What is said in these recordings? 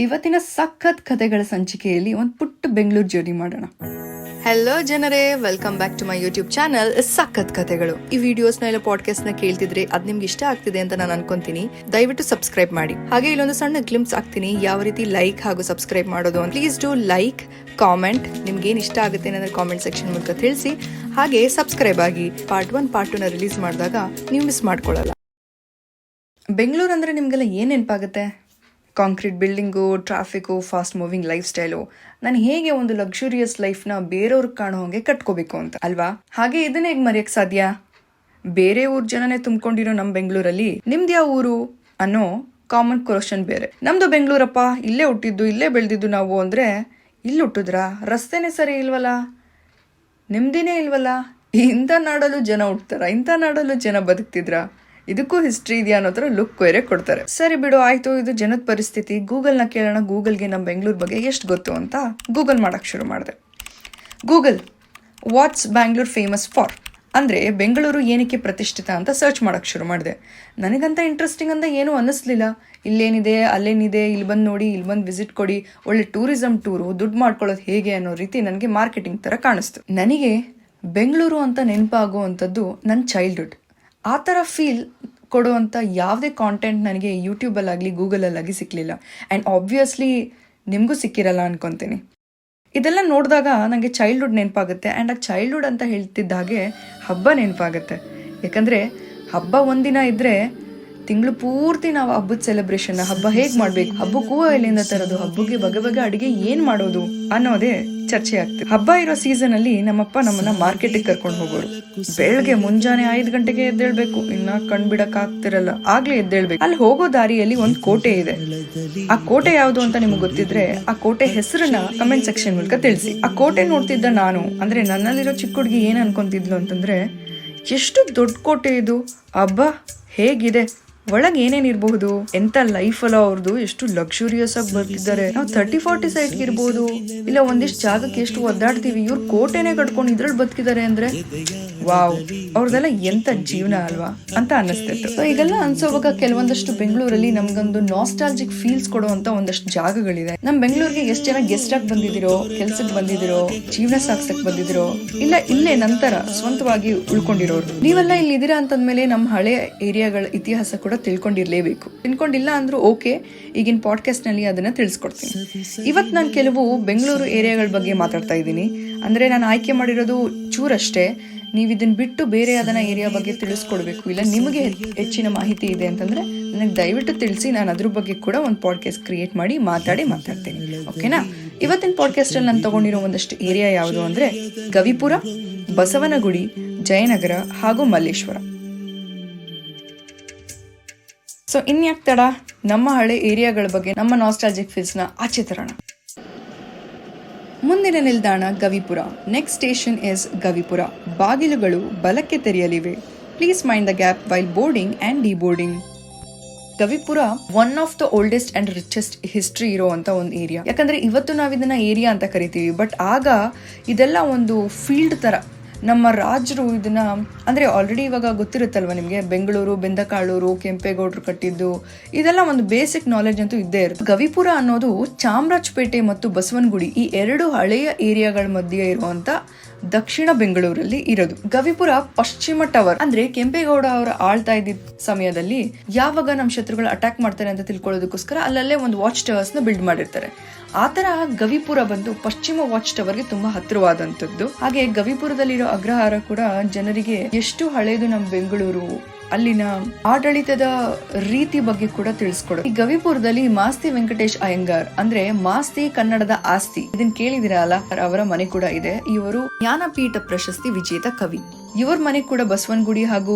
ಇವತ್ತಿನ ಸಖತ್ ಕಥೆಗಳ ಸಂಚಿಕೆಯಲ್ಲಿ ಒಂದು ಪುಟ್ಟ ಬೆಂಗಳೂರು ಜರ್ನಿ ಮಾಡೋಣ. ಹೆಲೋ ಜನರೇ, welcome back to my YouTube channel ಸಖತ್ ಕಥೆಗಳು. ಈ ವಿಡಿಯೋಸ್ನ ಇಲ್ಲ ಪಾಡ್ಕಾಸ್ಟ್ನ ಕೇಳ್ತಿದ್ರೆ ಅದು ನಿಮ್ಗೆ ಇಷ್ಟ ಆಗ್ತಿದೆ ಅಂತ ನಾನು ಅನ್ಕೊಂತೀನಿ. ದಯವಿಟ್ಟು ಸಬ್ಸ್ಕ್ರೈಬ್ ಮಾಡಿ. ಹಾಗೆ ಇಲ್ಲೊಂದು ಸಣ್ಣ ಗ್ಲಿಮ್ಸ್ ಆಗ್ತೀನಿ ಯಾವ ರೀತಿ ಲೈಕ್ ಹಾಗೂ ಸಬ್ಸ್ಕ್ರೈಬ್ ಮಾಡೋದು ಅಂತ. ಪ್ಲೀಸ್ ಡೂ ಲೈಕ್, ಕಾಮೆಂಟ್, ನಿಮ್ಗೆ ಏನ್ ಇಷ್ಟ ಆಗುತ್ತೆ ಅನ್ನೋದ್ರ ಕಾಮೆಂಟ್ ಸೆಕ್ಷನ್ ಮೂಲಕ ತಿಳಿಸಿ. ಹಾಗೆ ಸಬ್ಸ್ಕ್ರೈಬ್ ಆಗಿ. ಪಾರ್ಟ್ 1 ಪಾರ್ಟ್ 2ನ ರಿಲೀಸ್ ಮಾಡಿದಾಗ ನೀವು ಮಿಸ್ ಮಾಡ್ಕೊಳ್ಳಲ್ಲ. ಬೆಂಗಳೂರು ಅಂದ್ರೆ ನಿಮ್ಗೆಲ್ಲ ಏನ್ ನೆನಪಾಗುತ್ತೆ? Concrete building, traffic, fast moving life style. ನಾನು ಹೇಗೆ ಒಂದು ಲಕ್ಸುರಿಯಸ್ ಲೈಫ್ನ ಬೇರೆಯವ್ರಿಗೆ ಕಾಣೋ ಹಾಗೆ ಕಟ್ಕೋಬೇಕು ಅಂತ ಅಲ್ವಾ? ಹಾಗೆ ಇದನ್ನ ಹೇಗೆ ಮರೆಯಕ್ಕೆ ಸಾಧ್ಯ? ಬೇರೆ ಊರ್ ಜನನೇ ತುಂಬಿಕೊಂಡಿರೋ ನಮ್ಮ ಬೆಂಗಳೂರಲ್ಲಿ ನಿಮ್ದು ಯಾವ ಊರು ಅನ್ನೋ ಕಾಮನ್ ಕ್ವಶನ್ ಬೇರೆ. ನಮ್ದು ಬೆಂಗಳೂರಪ್ಪ, ಇಲ್ಲೇ ಹುಟ್ಟಿದ್ದು, ಇಲ್ಲೇ ಬೆಳೆದಿದ್ದು ನಾವು ಅಂದ್ರೆ, ಇಲ್ಲಿ ಹುಟ್ಟಿದ್ರಾ? ರಸ್ತೆನೇ ಸರಿ ಇಲ್ವಲ್ಲ, ನೆಮ್ಮದಿನೇ ಇಲ್ವಲ್ಲ. ಇಂಥ ನಾಡಲ್ಲೂ ಜನ ಹುಟ್ತಾರ, ಇಂಥ ನಾಡಲ್ಲೂ ಜನ ಬದುಕ್ತಿದ್ರ? ಇದಕ್ಕೂ ಹಿಸ್ಟ್ರಿ ಇದೆಯಾ ಅನ್ನೋ ಥರ ಲುಕ್ ಬೇರೆ ಕೊಡ್ತಾರೆ. ಸರಿ ಬಿಡು, ಆಯ್ತು, ಇದು ಜನದ ಪರಿಸ್ಥಿತಿ. ಗೂಗಲ್ನ ಕೇಳೋಣ, ಗೂಗಲ್ಗೆ ನಮ್ಮ ಬೆಂಗಳೂರು ಬಗ್ಗೆ ಎಷ್ಟು ಗೊತ್ತು ಅಂತ ಗೂಗಲ್ ಮಾಡಕ್ಕೆ ಶುರು ಮಾಡಿದೆ. Google, what's Bangalore famous for ಅಂದರೆ ಬೆಂಗಳೂರು ಏನಕ್ಕೆ ಪ್ರತಿಷ್ಠಿತ ಅಂತ ಸರ್ಚ್ ಮಾಡಕ್ಕೆ ಶುರು ಮಾಡಿದೆ. ನನಗಂತ ಇಂಟ್ರೆಸ್ಟಿಂಗ್ ಅಂತ ಏನೂ ಅನ್ನಿಸ್ಲಿಲ್ಲ. ಇಲ್ಲೇನಿದೆ, ಅಲ್ಲೇನಿದೆ, ಇಲ್ಲಿ ಬಂದು ನೋಡಿ, ಇಲ್ಲಿ ಬಂದು ವಿಸಿಟ್ ಕೊಡಿ, ಒಳ್ಳೆ ಟೂರಿಸಂ ಟೂರು, ದುಡ್ಡು ಮಾಡ್ಕೊಳ್ಳೋದು ಹೇಗೆ ಅನ್ನೋ ರೀತಿ ನನಗೆ ಮಾರ್ಕೆಟಿಂಗ್ ಥರ ಕಾಣಿಸ್ತು. ನನಗೆ ಬೆಂಗಳೂರು ಅಂತ ನೆನಪಾಗುವಂಥದ್ದು ನನ್ನ ಚೈಲ್ಡ್ಹುಡ್. ಆ ಥರ ಫೀಲ್ ಕೊಡುವಂಥ ಯಾವುದೇ ಕಾಂಟೆಂಟ್ ನನಗೆ ಯೂಟ್ಯೂಬಲ್ಲಾಗಲಿ ಗೂಗಲಲ್ಲಾಗಿ ಸಿಕ್ಕಲಿಲ್ಲ. ಆ್ಯಂಡ್ ಆಬ್ವಿಯಸ್ಲಿ ನಿಮಗೂ ಸಿಕ್ಕಿರಲ್ಲ ಅನ್ಕೊತೀನಿ. ಇದೆಲ್ಲ ನೋಡಿದಾಗ ನನಗೆ ಚೈಲ್ಡ್ಹುಡ್ ನೆನಪಾಗುತ್ತೆ. ಆ್ಯಂಡ್ ಆ ಚೈಲ್ಡ್ಹುಡ್ ಅಂತ ಹೇಳ್ತಿದ್ದ ಹಾಗೆ ಹಬ್ಬ ನೆನಪಾಗುತ್ತೆ. ಯಾಕಂದರೆ ಹಬ್ಬ ಒಂದಿನ ಇದ್ದರೆ ತಿಂಗಳು ಪೂರ್ತಿ ನಾವು ಹಬ್ಬದ ಸೆಲೆಬ್ರೇಷನ್, ಹಬ್ಬ ಹೇಗೆ ಮಾಡಬೇಕು, ಹಬ್ಬಕ್ಕೂ ಎಲ್ಲಿಂದ ತರೋದು, ಹಬ್ಬಕ್ಕೆ ಬಗೆ ಬಗೆ ಅಡುಗೆ ಏನು ಮಾಡೋದು ಅನ್ನೋದೇ ಚರ್ಚೆ ಆಗ್ತದೆ. ಹಬ್ಬ ಇರೋ ಸೀಸನ್ ಅಲ್ಲಿ ನಮ್ಮಪ್ಪ ನಮ್ಮನ್ನ ಮಾರ್ಕೆಟಿಗೆ ಕರ್ಕೊಂಡು ಹೋಗೋರು. ಬೆಳಗ್ಗೆ ಮುಂಜಾನೆ 5 ಗಂಟೆಗೆ ಎದ್ದೇಳ್ಬೇಕು, ಇನ್ನ ಕಣ್ಬಿಡಕ್ ಆಗ್ತಿರಲ್ಲ, ಆಗ್ಲೇ ಎದ್ದೇಳ್ಬೇಕು. ಅಲ್ಲಿ ಹೋಗೋ ದಾರಿಯಲ್ಲಿ ಒಂದು ಕೋಟೆ ಇದೆ. ಆ ಕೋಟೆ ಯಾವುದು ಅಂತ ನಿಮ್ಗೆ ಗೊತ್ತಿದ್ರೆ ಆ ಕೋಟೆ ಹೆಸರನ್ನ ಕಮೆಂಟ್ ಸೆಕ್ಷನ್ ಮೂಲಕ ತಿಳಿಸಿ. ಆ ಕೋಟೆ ನೋಡ್ತಿದ್ದ ನಾನು, ಅಂದ್ರೆ ನನ್ನಲ್ಲಿರೋ ಚಿಕ್ಕ ಹುಡುಗಿ ಏನ್ ಅನ್ಕೊಂತಿದ್ಲು ಅಂತಂದ್ರೆ, ಎಷ್ಟು ದೊಡ್ಡ ಕೋಟೆ ಇದು, ಹಬ್ಬ ಹೇಗಿದೆ, ಒಳಗೆ ಏನೇನಿರಬಹುದು, ಎಂತ ಲೈಫ್ ಅಲ್ಲ ಅವ್ರದ್ದು, ಎಷ್ಟು ಲಕ್ಸುರಿಯಸ್ ಆಗಿ ಬರ್ತಿದ್ದಾರೆ. ನಾವು 30-40 ಸೈಡ್ಗೆ ಇರ್ಬೋದು, ಇಲ್ಲ ಒಂದಿಷ್ಟು ಜಾಗಕ್ಕೆ ಎಷ್ಟು ಒದ್ದಾಡ್ತೀವಿ, ಇವ್ರು ಕೋಟೆನೆ ಕಟ್ಕೊಂಡು ಇದ್ರಲ್ಲಿ ಬದುಕಿದ್ದಾರೆ ಅಂದ್ರೆ ವಾವ್, ಅವ್ರದೆಲ್ಲ ಎಂತ ಜೀವನ ಅಲ್ವಾ ಅಂತ ಅನ್ನಿಸ್ತಿತ್ತು. ಸೊ ಈಗೆಲ್ಲ ಅನ್ಸೋವಾಗ ಕೆಲವೊಂದಷ್ಟು ಬೆಂಗಳೂರಲ್ಲಿ ನಮ್ಗೊಂದು ನಾಸ್ಟಾಲಜಿಕ್ ಫೀಲ್ಸ್ ಕೊಡುವಂತ ಒಂದಷ್ಟು ಜಾಗಗಳಿದೆ. ನಮ್ ಬೆಂಗಳೂರಿಗೆ ಎಷ್ಟು ಜನ ಗೆಸ್ಟ್ ಆಗಿ ಬಂದಿದಿರೋ, ಕೆಲ್ಸಕ್ಕೆ ಬಂದಿದಿರೋ, ಜೀವನ ಸಾಗ್ಸಕ್ ಬಂದಿದಿರೋ, ಇಲ್ಲ ಇಲ್ಲೇ ನಂತರ ಸ್ವಂತವಾಗಿ ಉಳ್ಕೊಂಡಿರೋರು. ನೀವೆಲ್ಲ ಇಲ್ಲಿ ಇದೀರಾ ಅಂತಂದ್ಮೇಲೆ ನಮ್ಮ ಹಳೆ ಏರಿಯಾಗಳ ಇತಿಹಾಸ ಕೂಡ ತಿಳ್ಕೊಂಡಿಲ್ಲ ಅಂದ್ರೂ ಓಕೆ, ಈಗಿನ ಪಾಡ್ಕಾಸ್ಟ್ ನಲ್ಲಿ ಅದನ್ನ ತಿಳಿಸ್ಕೊಡ್ತೀನಿ. ಇವತ್ತು ನಾನು ಕೆಲವು ಬೆಂಗಳೂರು ಏರಿಯಾಗಳ ಬಗ್ಗೆ ಮಾತಾಡ್ತಾ ಇದ್ದೀನಿ. ಅಂದ್ರೆ ನಾನು ಆಯ್ಕೆ ಮಾಡಿರೋದು ಚೂರಷ್ಟೇ. ನೀವು ಇದನ್ನ ಬಿಟ್ಟು ಬೇರೆ ಅದನ್ನ ಏರಿಯಾ ಬಗ್ಗೆ ತಿಳಿಸ್ಕೊಡ್ಬೇಕು, ಇಲ್ಲ ನಿಮಗೆ ಹೆಚ್ಚಿನ ಮಾಹಿತಿ ಇದೆ ಅಂತಂದ್ರೆ ನನಗೆ ದಯವಿಟ್ಟು ತಿಳಿಸಿ. ನಾನು ಅದ್ರ ಬಗ್ಗೆ ಕೂಡ ಒಂದು ಪಾಡ್ಕಾಸ್ಟ್ ಕ್ರಿಯೇಟ್ ಮಾಡಿ ಮಾತಾಡ್ತೀನಿ. ಓಕೆನಾ? ಇವತ್ತಿನ ಪಾಡ್ಕಾಸ್ಟ್ ಅಲ್ಲಿ ನಾನು ತಗೊಂಡಿರೋ ಒಂದಷ್ಟು ಏರಿಯಾ ಯಾವುದು ಅಂದ್ರೆ ಗವಿಪುರ, ಬಸವನಗುಡಿ, ಜಯನಗರ ಹಾಗೂ ಮಲ್ಲೇಶ್ವರ. ಸೊ ಇನ್ಯಾಕ್ ತಡ, ನಮ್ಮ ಹಳೆ ಏರಿಯಾಗಳ ಬಗ್ಗೆ, ನಮ್ಮ ನಾಸ್ಟಾಲಜಿಕ್ ಫೀಲ್ಸ್ನ ಆಚೆ ತರೋಣ. ಮುಂದಿನ ನಿಲ್ದಾಣ Gavipura. Next station is Gavipura. ಬಾಗಿಲುಗಳು ಬಲಕ್ಕೆ ತೆರೆಯಲಿವೆ. Please mind the gap while boarding and deboarding. Gavipura one of the oldest and richest history ಇರುವಂತ ಒಂದು ಏರಿಯಾ. ಯಾಕಂದ್ರೆ ಇವತ್ತು ನಾವು ಇದನ್ನ ಏರಿಯಾ ಅಂತ ಕರಿತೀವಿ, ಬಟ್ ಆಗ ಇದೆಲ್ಲ ಒಂದು ಫೀಲ್ಡ್ ತರ. ನಮ್ಮ ರಾಜರು ಇದನ್ನ, ಅಂದ್ರೆ ಆಲ್ರೆಡಿ ಇವಾಗ ಗೊತ್ತಿರುತ್ತಲ್ವ ನಿಮ್ಗೆ, ಬೆಂಗಳೂರು, ಬೆಂದಕಾಳೂರು, ಕೆಂಪೇಗೌಡರು ಕಟ್ಟಿದ್ದು, ಇದೆಲ್ಲ ಒಂದು ಬೇಸಿಕ್ ನಾಲೆಜ್ ಅಂತೂ ಇದ್ದೇ ಇರುತ್ತೆ. ಗವಿಪುರ ಅನ್ನೋದು ಚಾಮರಾಜಪೇಟೆ ಮತ್ತು ಬಸವನಗುಡಿ ಈ 2 ಹಳೆಯ ಏರಿಯಾಗಳ ಮಧ್ಯೆ ಇರುವಂತ ದಕ್ಷಿಣ ಬೆಂಗಳೂರಲ್ಲಿ ಇರೋದು. ಗವಿಪುರ ಪಶ್ಚಿಮ ಟವರ್, ಅಂದ್ರೆ ಕೆಂಪೇಗೌಡ ಅವರ ಆಳ್ತಾ ಇದ್ದ ಸಮಯದಲ್ಲಿ ಯಾವಾಗ ನಮ್ಮ ಶತ್ರುಗಳು ಅಟ್ಯಾಕ್ ಮಾಡ್ತಾರೆ ಅಂತ ತಿಳ್ಕೊಳ್ಳೋದಕ್ಕೋಸ್ಕರ ಅಲ್ಲಲ್ಲೇ ಒಂದು ವಾಚ್ ಟವರ್ಸ್ ನ ಬಿಲ್ಡ್ ಮಾಡಿರ್ತಾರೆ. ಆತರ ಗವಿಪುರ ಬಂದು ಪಶ್ಚಿಮ ವಾಚ್ ಟವರ್ಗೆ ತುಂಬಾ ಹತ್ತಿರವಾದಂಥದ್ದು. ಹಾಗೆ ಗವಿಪುರದಲ್ಲಿರೋ ಅಗ್ರಹಾರ ಕೂಡ ಜನರಿಗೆ ಎಷ್ಟು ಹಳೇದು ನಮ್ಮ ಬೆಂಗಳೂರು, ಅಲ್ಲಿನ ಆಡಳಿತದ ರೀತಿ ಬಗ್ಗೆ ಕೂಡ ತಿಳಿಸ್ಕೊಡೋದು. ಈ ಗವಿಪುರದಲ್ಲಿ ಮಾಸ್ತಿ ವೆಂಕಟೇಶ್ ಅಯ್ಯಂಗಾರ್, ಅಂದ್ರೆ ಮಾಸ್ತಿ ಕನ್ನಡದ ಆಸ್ತಿ, ಇದನ್ನ ಕೇಳಿದಿರಲ್ಲ, ಅವರ ಮನೆ ಕೂಡ ಇದೆ. ಇವರು ಜ್ಞಾನಪೀಠ ಪ್ರಶಸ್ತಿ ವಿಜೇತ ಕವಿ. ಇವರ ಮನೆ ಕೂಡ ಬಸವನಗುಡಿ ಹಾಗೂ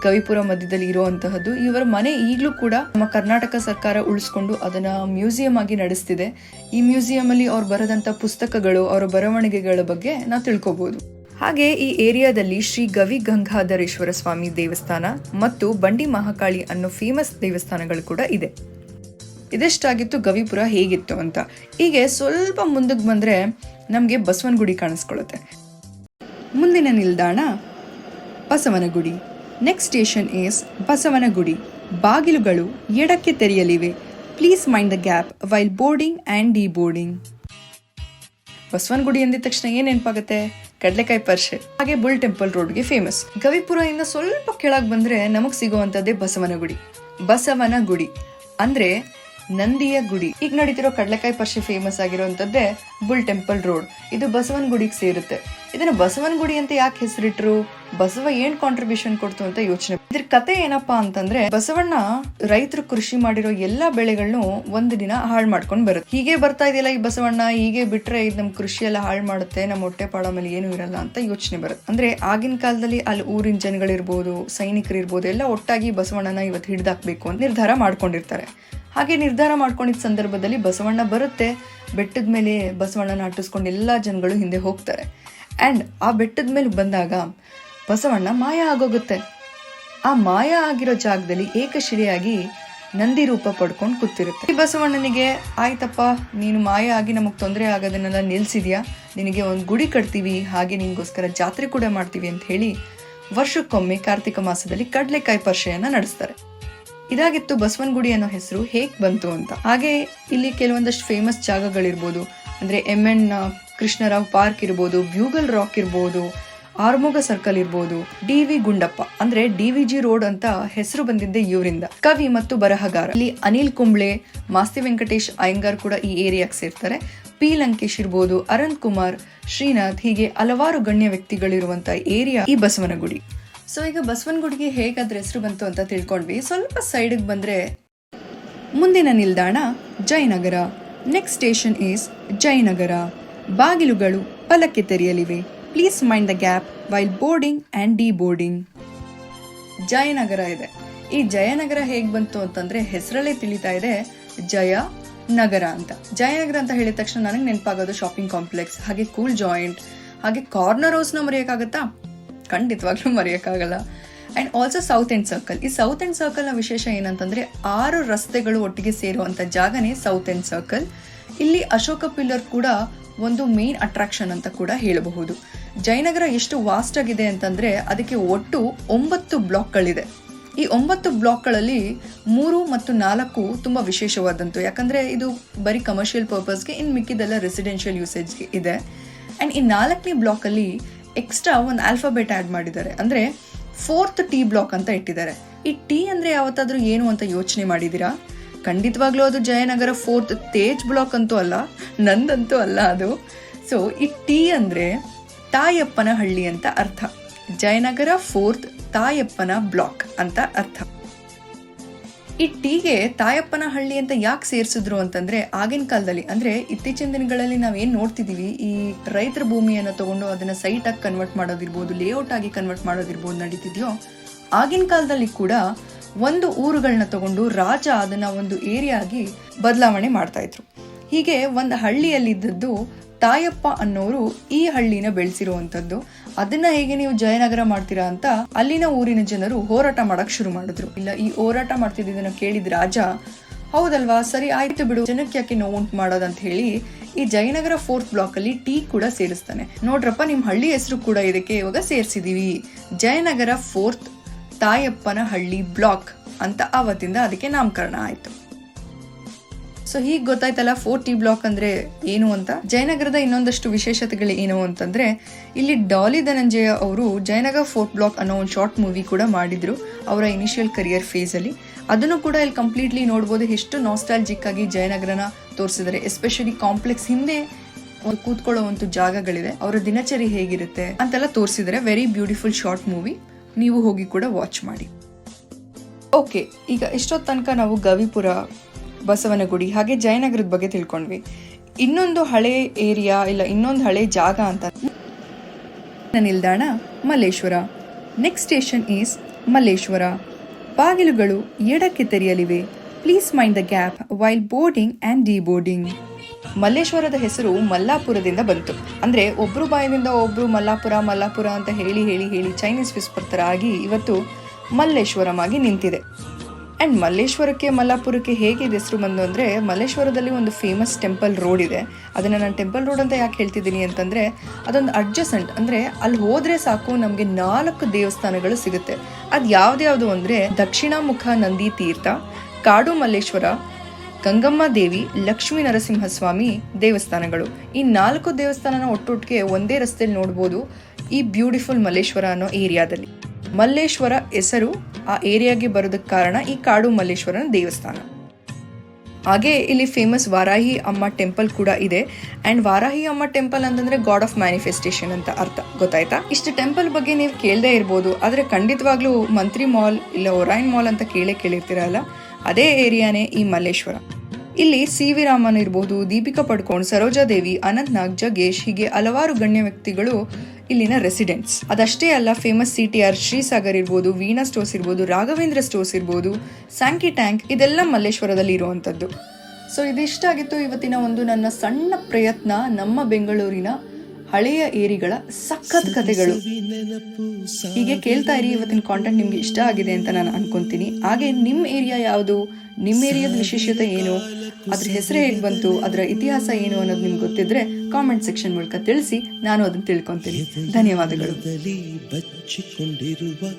ಗವಿಪುರ ಮಧ್ಯದಲ್ಲಿ ಇರುವಂತಹದ್ದು. ಇವರ ಮನೆ ಈಗಲೂ ಕೂಡ ನಮ್ಮ ಕರ್ನಾಟಕ ಸರ್ಕಾರ ಉಳಿಸ್ಕೊಂಡು ಅದನ್ನ ಮ್ಯೂಸಿಯಂ ಆಗಿ ನಡೆಸ್ತಿದೆ. ಈ ಮ್ಯೂಸಿಯಂ ಅಲ್ಲಿ ಅವ್ರು ಬರೆದಂತ ಪುಸ್ತಕಗಳು, ಅವರ ಬರವಣಿಗೆಗಳ ಬಗ್ಗೆ ನಾವು ತಿಳ್ಕೊಬಹುದು. ಹಾಗೆ ಈ ಏರಿಯಾದಲ್ಲಿ ಶ್ರೀ ಗವಿ ಗಂಗಾಧರೇಶ್ವರ ಸ್ವಾಮಿ ದೇವಸ್ಥಾನ ಮತ್ತು ಬಂಡಿ ಮಹಾಕಾಳಿ ಅನ್ನೋ ಫೇಮಸ್ ದೇವಸ್ಥಾನಗಳು ಕೂಡ ಇದೆ. ಇದೆಷ್ಟಾಗಿತ್ತು ಗವಿಪುರ ಹೇಗಿತ್ತು ಅಂತ. ಹೀಗೆ ಸ್ವಲ್ಪ ಮುಂದಕ್ಕೆ ಬಂದ್ರೆ ನಮ್ಗೆ ಬಸವನಗುಡಿ ಕಾಣಿಸ್ಕೊಳ್ಳುತ್ತೆ. ಮುಂದಿನ ನಿಲ್ದಾಣ Basavanagudi. Next station is Basavanagudi. ಬಾಗಿಲುಗಳು ಎಡಕ್ಕೆ ತೆರೆಯಲಿವೆ. Please mind the gap while boarding and deboarding. Basavanagudi ಅಂದಿದ ತಕ್ಷಣ ಏನ್ ನೆನಪಾಗುತ್ತೆ? ಕಡಲೆಕಾಯಿ ಪರ್ಷೆ. ಹಾಗೆ ಬುಲ್ ಟೆಂಪಲ್ ರೋಡ್ಗೆ ಫೇಮಸ್. ಗವಿಪುರ ಇಂದ ಸ್ವಲ್ಪ ಕೆಳಗೆ ಬಂದ್ರೆ ನಮಗ್ ಸಿಗುವಂತದ್ದೇ ಬಸವನಗುಡಿ. ಬಸವನಗುಡಿ ಅಂದ್ರೆ ನಂದಿಯ ಗುಡಿ. ಈಗ ನಡೀತಿರೋ ಕಡಲೆಕಾಯಿ ಪರ್ಷೆ ಫೇಮಸ್ ಆಗಿರುವಂತದ್ದೇ ಬುಲ್ ಟೆಂಪಲ್ ರೋಡ್. ಇದು ಬಸವನಗುಡಿಗೆ ಸೇರುತ್ತೆ. ಇದನ್ನ ಬಸವನಗುಡಿ ಅಂತ ಯಾಕೆ ಹೆಸರಿಟ್ರು? ಬಸವ ಏನ್ ಕಾಂಟ್ರಿಬ್ಯೂಷನ್ ಕೊಡ್ತು ಅಂತ ಯೋಚನೆ. ಇದ್ರ ಕತೆ ಏನಪ್ಪಾ ಅಂತಂದ್ರೆ, ಬಸವಣ್ಣ ರೈತರು ಕೃಷಿ ಮಾಡಿರೋ ಎಲ್ಲಾ ಬೆಳೆಗಳನ್ನು ಒಂದು ದಿನ ಹಾಳು ಮಾಡ್ಕೊಂಡ್ ಬರುತ್ತೆ. ಹೀಗೆ ಬರ್ತಾ ಇದೆಯಲ್ಲ ಈ ಬಸವಣ್ಣ, ಹೀಗೆ ಬಿಟ್ರೆ ಇದು ನಮ್ ಕೃಷಿ ಎಲ್ಲ ಹಾಳು ಮಾಡುತ್ತೆ, ನಮ್ಮ ಹೊಟ್ಟೆ ಪಾಡ ಮೇಲೆ ಏನು ಇರಲ್ಲ ಅಂತ ಯೋಚನೆ ಬರುತ್ತೆ. ಅಂದ್ರೆ ಆಗಿನ ಕಾಲದಲ್ಲಿ ಅಲ್ಲಿ ಊರಿನ ಜನಗಳಿರ್ಬೋದು, ಸೈನಿಕರಿರ್ಬೋದು, ಎಲ್ಲ ಒಟ್ಟಾಗಿ ಬಸವಣ್ಣನ ಇವತ್ತು ಹಿಡ್ದಾಕ್ಬೇಕು ಅಂತ ನಿರ್ಧಾರ ಮಾಡ್ಕೊಂಡಿರ್ತಾರೆ. ಹಾಗೆ ನಿರ್ಧಾರ ಮಾಡ್ಕೊಂಡಿದ್ದ ಸಂದರ್ಭದಲ್ಲಿ ಬಸವಣ್ಣ ಬರುತ್ತೆ. ಬೆಟ್ಟದ ಮೇಲೆ ಬಸವಣ್ಣನ ಅಟ್ಟಿಸ್ಕೊಂಡು ಎಲ್ಲಾ ಜನಗಳು ಹಿಂದೆ ಹೋಗ್ತಾರೆ. ಅಂಡ್ ಆ ಬೆಟ್ಟದ ಮೇಲೆ ಬಂದಾಗ ಬಸವಣ್ಣ ಮಾಯ ಆಗೋಗುತ್ತೆ. ಆ ಮಾಯ ಆಗಿರೋ ಜಾಗದಲ್ಲಿ ಏಕಶಿಲೆಯಾಗಿ ನಂದಿ ರೂಪ ಪಡ್ಕೊಂಡು ಕೂತಿರುತ್ತೆ. ಈ ಬಸವಣ್ಣನಿಗೆ, ಆಯ್ತಪ್ಪ ನೀನು ಮಾಯ ಆಗಿ ನಮಗ್ ತೊಂದರೆ ಆಗೋದನ್ನೆಲ್ಲ ನಿಲ್ಸಿದ್ಯಾ, ನಿನಗೆ ಒಂದು ಗುಡಿ ಕಟ್ತೀವಿ, ಹಾಗೆ ನಿನ್ಗೋಸ್ಕರ ಜಾತ್ರೆ ಕೂಡ ಮಾಡ್ತೀವಿ ಅಂತ ಹೇಳಿ ವರ್ಷಕ್ಕೊಮ್ಮೆ ಕಾರ್ತಿಕ ಮಾಸದಲ್ಲಿ ಕಡಲೆಕಾಯಿ ಪರ್ಷೆಯನ್ನ ನಡೆಸ್ತಾರೆ. ಇದಾಗಿತ್ತು ಬಸವನಗುಡಿ ಅನ್ನೋ ಹೆಸರು ಹೇಗ್ ಬಂತು ಅಂತ. ಹಾಗೆ ಇಲ್ಲಿ ಕೆಲವೊಂದಷ್ಟು ಫೇಮಸ್ ಜಾಗಗಳಿರ್ಬೋದು. ಅಂದ್ರೆ MN ಕೃಷ್ಣರಾವ್ ಪಾರ್ಕ್ ಇರ್ಬೋದು, ಬ್ಯೂಗಲ್ ರಾಕ್ ಇರ್ಬೋದು, ಆರ್ಮೋಗ ಸರ್ಕಲ್ ಇರ್ಬೋದು, DV ಗುಂಡಪ್ಪ ಅಂದ್ರೆ DVG ರೋಡ್ ಅಂತ ಹೆಸರು ಬಂದಿದ್ದೆ ಇವರಿಂದ. ಕವಿ ಮತ್ತು ಬರಹಗಾರ ಇಲ್ಲಿ ಅನಿಲ್ ಕುಂಬ್ಳೆ, ಮಾಸ್ತಿ ವೆಂಕಟೇಶ್ ಅಯ್ಯಂಗಾರ್ ಕೂಡ ಈ ಏರಿಯಾಕ್ಕೆ ಸೇರ್ತಾರೆ. P ಲಂಕೇಶ್ ಇರ್ಬೋದು, ಅರುಣ್ ಕುಮಾರ್, ಶ್ರೀನಾಥ್, ಹೀಗೆ ಹಲವಾರು ಗಣ್ಯ ವ್ಯಕ್ತಿಗಳಿರುವಂತ ಏರಿಯಾ ಈ ಬಸವನಗುಡಿ. ಸೊ ಈಗ ಬಸವನಗುಡಿಗೆ ಹೇಗಾದ್ರೆ ಹೆಸರು ಬಂತು ಅಂತ ತಿಳ್ಕೊಂಡ್ವಿ. ಸ್ವಲ್ಪ ಸೈಡ್ಗೆ ಬಂದ್ರೆ ಮುಂದಿನ ನಿಲ್ದಾಣ Jayanagar. Next station is Jayanagar. ಬಾಗಿಲುಗಳು ಪಲ್ಲಕ್ಕೆ ತೆರೆಯಲಿವೆ. Please mind the gap while boarding and deboarding. Jayanagar ಇದೆ. ಈ ಜಯನಗರ ಹೇಗ್ ಬಂತು ಅಂತಂದ್ರೆ ಹೆಸರಲ್ಲೇ ತಿಳಿತಾ ಇದೆ ಜಯ ನಗರ ಅಂತ. ಜಯನಗರ ಅಂತ ಹೇಳಿದ ತಕ್ಷಣ ನನಗೆ ನೆನಪಾಗೋದು ಶಾಪಿಂಗ್ ಕಾಂಪ್ಲೆಕ್ಸ್, ಹಾಗೆ ಕೂಲ್ ಜಾಯಿಂಟ್, ಹಾಗೆ ಕಾರ್ನರ್ ಹೌಸ್ನ ಮರೆಯೋಕ್ಕಾಗತ್ತಾ? ಖಂಡಿತವಾಗ್ಲೂ ಮರೆಯೋಕ್ಕಾಗಲ್ಲ. And also South End Circle. ಈ ಸೌತ್ ಎಂಡ್ ಸರ್ಕಲ್ ನ ವಿಶೇಷ ಏನಂತಂದ್ರೆ 6 ರಸ್ತೆಗಳು ಒಟ್ಟಿಗೆ ಸೇರುವಂತ ಜಾಗನೇ ಸೌತ್ ಎಂಡ್ ಸರ್ಕಲ್. ಇಲ್ಲಿ ಅಶೋಕ ಪಿಲ್ಲರ್ ಕೂಡ ಒಂದು ಮೇನ್ ಅಟ್ರಾಕ್ಷನ್ ಅಂತ ಕೂಡ ಹೇಳಬಹುದು. ಜಯನಗರ ಎಷ್ಟು ವಾಸ್ಟ್ ಆಗಿದೆ ಅಂತಂದ್ರೆ ಅದಕ್ಕೆ ಒಟ್ಟು 9 ಬ್ಲಾಕ್ಗಳಿದೆ. ಈ 9 ಬ್ಲಾಕ್ಗಳಲ್ಲಿ 3 ಮತ್ತು 4 ತುಂಬಾ ವಿಶೇಷವಾದಂತು. ಯಾಕಂದ್ರೆ ಇದು ಬರೀ ಕಮರ್ಷಿಯಲ್ ಪರ್ಪಸ್ಗೆ, ಇನ್ ಮಿಕ್ಕಿದೆಲ್ಲ ರೆಸಿಡೆನ್ಷಿಯಲ್ ಯೂಸೇಜ್ಗೆ ಇದೆ. ಅಂಡ್ ಈ 4ನೇ ಬ್ಲಾಕ್ ಅಲ್ಲಿ ಎಕ್ಸ್ಟ್ರಾ ಒಂದು ಆಲ್ಫಾಬೆಟ್ ಆಡ್ ಮಾಡಿದ್ದಾರೆ. ಅಂದ್ರೆ 4th T ಬ್ಲಾಕ್ ಅಂತ ಇಟ್ಟಿದ್ದಾರೆ. ಈ T ಅಂದ್ರೆ ಯಾವತ್ತಾದ್ರೂ ಏನು ಅಂತ ಯೋಚನೆ ಮಾಡಿದೀರಾ? ಖಂಡಿತವಾಗ್ಲೂ ಅದು ಜಯನಗರ 4th ತೇಜ್ ಬ್ಲಾಕ್ ಅಂತೂ ಅಲ್ಲ, ನಂದಂತೂ ಅಲ್ಲ ಅದು. ಸೊ ಈ T ಅಂದ್ರೆ ತಾಯಪ್ಪನ ಹಳ್ಳಿ ಅಂತ ಅರ್ಥ. ಜಯನಗರ 4th ತಾಯಪ್ಪನ ಬ್ಲಾಕ್ ಅಂತ ಅರ್ಥ. ಈ ಟೀಗೆ ತಾಯಪ್ಪನ ಹಳ್ಳಿ ಅಂತ ಯಾಕೆ ಸೇರಿಸಿದ್ರು ಅಂತಂದ್ರೆ, ಆಗಿನ ಕಾಲದಲ್ಲಿ ಅಂದ್ರೆ ಇತ್ತೀಚಿನ ದಿನಗಳಲ್ಲಿ ನಾವೇನ್ ನೋಡ್ತಿದೀವಿ, ಈ ರೈತರ ಭೂಮಿಯನ್ನು ತಗೊಂಡು ಅದನ್ನ ಸೈಟ್ ಆಗಿ ಕನ್ವರ್ಟ್ ಮಾಡೋದಿರ್ಬೋದು, ಲೇಔಟ್ ಆಗಿ ಕನ್ವರ್ಟ್ ಮಾಡೋದಿರ್ಬೋದು ನಡೀತಿದ್ಯೋ, ಆಗಿನ ಕಾಲದಲ್ಲಿ ಕೂಡ ಒಂದು ಊರುಗಳನ್ನ ತಗೊಂಡು ರಾಜ ಅದನ್ನ ಒಂದು ಏರಿಯಾ ಆಗಿ ಬದಲಾವಣೆ ಮಾಡ್ತಾ ಇದ್ರು. ಹೀಗೆ ಒಂದು ಹಳ್ಳಿಯಲ್ಲಿದ್ದದ್ದು ತಾಯಪ್ಪ ಅನ್ನೋರು ಈ ಹಳ್ಳಿನ ಬೆಳೆಸಿರುವಂತದ್ದು. ಅದನ್ನ ಹೇಗೆ ನೀವು ಜಯನಗರ ಮಾಡ್ತೀರಾ ಅಂತ ಅಲ್ಲಿನ ಊರಿನ ಜನರು ಹೋರಾಟ ಮಾಡಕ್ ಶುರು ಮಾಡಿದ್ರು. ಇಲ್ಲ, ಈ ಹೋರಾಟ ಮಾಡ್ತಿದ್ದನ್ನ ಕೇಳಿದ ರಾಜ, ಹೌದಲ್ವಾ, ಸರಿ ಆಯ್ತು ಬಿಡು, ಜನಕ್ಕೆ ಯಾಕೆ ನೋವುಂಟು ಮಾಡೋದಂತ ಹೇಳಿ ಈ ಜಯನಗರ 4th ಬ್ಲಾಕ್ ಅಲ್ಲಿ ಟೀ ಕೂಡ ಸೇರಿಸ್ತಾನೆ. ನೋಡ್ರಪ್ಪ, ನಿಮ್ ಹಳ್ಳಿ ಹೆಸರು ಕೂಡ ಇದಕ್ಕೆ ಇವಾಗ ಸೇರಿಸಿದೀವಿ, ಜಯನಗರ 4th ತಾಯಪ್ಪನ ಹಳ್ಳಿ ಬ್ಲಾಕ್ ಅಂತ. ಆವತ್ತಿಂದ ಅದಕ್ಕೆ ನಾಮಕರಣ ಆಯ್ತು. ಸೊ ಹೀಗೆ ಗೊತ್ತಾಯ್ತಲ್ಲ 4T ಬ್ಲಾಕ್ ಅಂದ್ರೆ ಏನು ಅಂತ. ಜಯನಗರದ ಇನ್ನೊಂದಷ್ಟು ವಿಶೇಷತೆಗಳು ಏನು ಅಂತಂದ್ರೆ, ಇಲ್ಲಿ ಡಾಲಿ ಧನಂಜಯ ಅವರು ಜಯನಗರ 4th ಬ್ಲಾಕ್ ಅನ್ನೋ ಒಂದು ಶಾರ್ಟ್ ಮೂವಿ ಕೂಡ ಮಾಡಿದ್ರು ಅವರ ಇನಿಷಿಯಲ್ ಕರಿಯರ್ ಫೇಸ್ ಅಲ್ಲಿ. ಅದನ್ನು ಕೂಡ ಇಲ್ಲಿ ಕಂಪ್ಲೀಟ್ಲಿ ನೋಡ್ಬೋದು. ಎಷ್ಟು ನಾಸ್ಟಾಲ್ಜಿಕ್ ಆಗಿ ಜಯನಗರನ ತೋರಿಸಿದ್ದಾರೆ. ಎಸ್ಪೆಷಲಿ ಕಾಂಪ್ಲೆಕ್ಸ್ ಹಿಂದೆ ಒಂದು ಕೂತ್ಕೊಳ್ಳುವಂತ ಜಾಗಗಳಿದೆ, ಅವರ ದಿನಚರಿ ಹೇಗಿರುತ್ತೆ ಅಂತೆಲ್ಲ ತೋರಿಸಿದ್ದಾರೆ. ವೆರಿ ಬ್ಯೂಟಿಫುಲ್ ಶಾರ್ಟ್ ಮೂವಿ, ನೀವು ಹೋಗಿ ಕೂಡ ವಾಚ್ ಮಾಡಿ. ಓಕೆ, ಈಗ ಇಷ್ಟೊತ್ತು ತನಕ ನಾವು ಗವಿಪುರ, ಬಸವನಗುಡಿ ಹಾಗೆ ಜಯನಗರದ ಬಗ್ಗೆ ತಿಳ್ಕೊಂಡ್ವಿ. ಇನ್ನೊಂದು ಹಳೆ ಏರಿಯಾ ಇಲ್ಲ ಇನ್ನೊಂದು ಹಳೆ ಜಾಗ ಅಂತ ನಿಲ್ದಾಣ Malleshwara. Next station is Malleshwara. ಬಾಗಿಲುಗಳು ಎಡಕ್ಕೆ ತೆರೆಯಲಿವೆ. Please mind the gap while boarding and deboarding. ಮಲ್ಲೇಶ್ವರದ ಹೆಸರು ಮಲ್ಲಾಪುರದಿಂದ ಬಂತು. ಅಂದ್ರೆ ಒಬ್ರು ಬಾಯದಿಂದ ಒಬ್ರು ಮಲ್ಲಾಪುರ ಅಂತ ಹೇಳಿ ಹೇಳಿ ಹೇಳಿ ಚೈನೀಸ್ ವಿಸ್ಪರ್ ತರ ಆಗಿ ಇವತ್ತು ಮಲ್ಲೇಶ್ವರಂ ಆಗಿ ನಿಂತಿದೆ. ಅಂಡ್ ಮಲ್ಲೇಶ್ವರಕ್ಕೆ ಮಲ್ಲಾಪುರಕ್ಕೆ ಹೇಗೆ ಹೆಸರು ಬಂದು ಅಂದ್ರೆ, ಮಲ್ಲೇಶ್ವರದಲ್ಲಿ ಒಂದು ಫೇಮಸ್ ಟೆಂಪಲ್ ರೋಡ್ ಇದೆ. ಅದನ್ನ ನಾನು ಟೆಂಪಲ್ ರೋಡ್ ಅಂತ ಯಾಕೆ ಹೇಳ್ತಿದ್ದೀನಿ ಅಂತಂದ್ರೆ, ಅದೊಂದು ಅಡ್ಜಸೆಂಟ್, ಅಂದ್ರೆ ಅಲ್ಲಿ ಹೋದ್ರೆ ಸಾಕು ನಮ್ಗೆ 4 ದೇವಸ್ಥಾನಗಳು ಸಿಗುತ್ತೆ. ಅದ್ ಯಾವ್ದ್ಯಾವ್ದು ಅಂದ್ರೆ, ದಕ್ಷಿಣಾಮುಖ ನಂದಿ ತೀರ್ಥ, ಕಾಡು ಮಲ್ಲೇಶ್ವರ, ಗಂಗಮ್ಮ ದೇವಿ, ಲಕ್ಷ್ಮೀ ನರಸಿಂಹಸ್ವಾಮಿ ದೇವಸ್ಥಾನಗಳು. ಈ 4 ದೇವಸ್ಥಾನನ ಒಟ್ಟೊಟ್ಟಿಗೆ ಒಂದೇ ರಸ್ತೆಯಲ್ಲಿ ನೋಡ್ಬೋದು ಈ ಬ್ಯೂಟಿಫುಲ್ ಮಲ್ಲೇಶ್ವರ ಅನ್ನೋ ಏರಿಯಾದಲ್ಲಿ. ಮಲ್ಲೇಶ್ವರ ಹೆಸರು ಆ ಏರಿಯಾಗೆ ಬರೋದಕ್ಕೆ ಕಾರಣ ಈ ಕಾಡು ಮಲ್ಲೇಶ್ವರನ ದೇವಸ್ಥಾನ. ಹಾಗೆ ಇಲ್ಲಿ ಫೇಮಸ್ ವಾರಾಹಿ ಅಮ್ಮ ಟೆಂಪಲ್ ಕೂಡ ಇದೆ. ಅಂಡ್ ವಾರಾಹಿ ಅಮ್ಮ ಟೆಂಪಲ್ ಅಂತಂದ್ರೆ ಗಾಡ್ ಆಫ್ ಮ್ಯಾನಿಫೆಸ್ಟೇಷನ್ ಅಂತ ಅರ್ಥ, ಗೊತ್ತಾಯ್ತಾ? ಇಷ್ಟು ಟೆಂಪಲ್ ಬಗ್ಗೆ ನೀವು ಕೇಳದೇ ಇರ್ಬೋದು, ಆದ್ರೆ ಖಂಡಿತವಾಗ್ಲೂ ಮಂತ್ರಿ ಮಾಲ್ ಇಲ್ಲ ಒರೈನ್ ಮಾಲ್ ಅಂತ ಕೇಳಿರ್ತೀರಲ್ಲ, ಅದೇ ಏರಿಯಾನೇ ಈ ಮಲ್ಲೇಶ್ವರ. ಇಲ್ಲಿ ಸಿ ವಿ ರಾಮನ್ ಇರ್ಬೋದು, ದೀಪಿಕಾ ಪಡ್ಕೋಣ್, ಸರೋಜಾದೇವಿ, ಅನಂತ್ ನಾಗ್, ಜಗೇಶ್, ಹೀಗೆ ಹಲವಾರು ಗಣ್ಯ ವ್ಯಕ್ತಿಗಳು ಇಲ್ಲಿನ ರೆಸಿಡೆಂಟ್ಸ್. ಅದಷ್ಟೇ ಅಲ್ಲ, ಫೇಮಸ್ CTR, ಶ್ರೀಸಾಗರ್ ಇರ್ಬೋದು, ವೀಣಾ ಸ್ಟೋರ್ಸ್ ಇರ್ಬೋದು, ರಾಘವೇಂದ್ರ ಸ್ಟೋರ್ಸ್ ಇರ್ಬೋದು, ಸ್ಯಾಂಕಿ ಟ್ಯಾಂಕ್, ಇದೆಲ್ಲ ಮಲ್ಲೇಶ್ವರದಲ್ಲಿ ಇರುವಂಥದ್ದು. ಸೊ ಇದಿಷ್ಟ ಆಗಿತ್ತು ಇವತ್ತಿನ ಒಂದು ನನ್ನ ಸಣ್ಣ ಪ್ರಯತ್ನ ನಮ್ಮ ಬೆಂಗಳೂರಿನ ಹಳೆಯ ಏರಿಗಳ ಸಖತ್ ಕಥೆಗಳು. ಹೀಗೆ ಕೇಳ್ತಾ ಇರಿ. ಇವತ್ತಿನ ಕಾಂಟೆಂಟ್ ನಿಮ್ಗೆ ಇಷ್ಟ ಆಗಿದೆ ಅಂತ ನಾನು ಅನ್ಕೊಂತೀನಿ. ಹಾಗೆ ನಿಮ್ಮ ಏರಿಯಾ ಯಾವುದು, ನಿಮ್ಮ ಏರಿಯಾದ ವಿಶೇಷತೆ ಏನು, ಅದ್ರ ಹೆಸರು ಹೇಗೆ ಬಂತು, ಅದರ ಇತಿಹಾಸ ಏನು ಅನ್ನೋದು ನಿಮ್ಗೆ ಗೊತ್ತಿದ್ರೆ ಕಾಮೆಂಟ್ ಸೆಕ್ಷನ್ ಮೂಲಕ ತಿಳಿಸಿ, ನಾನು ಅದನ್ನ ತಿಳ್ಕೊಂತೀನಿ. ಧನ್ಯವಾದಗಳು. ಬಚ್ಚಿಕೊಂಡಿರುವ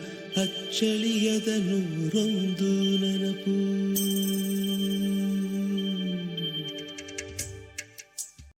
ಅಚ್ಚಳಿಯದ ನೂರೊಂದು ನೆನಪು.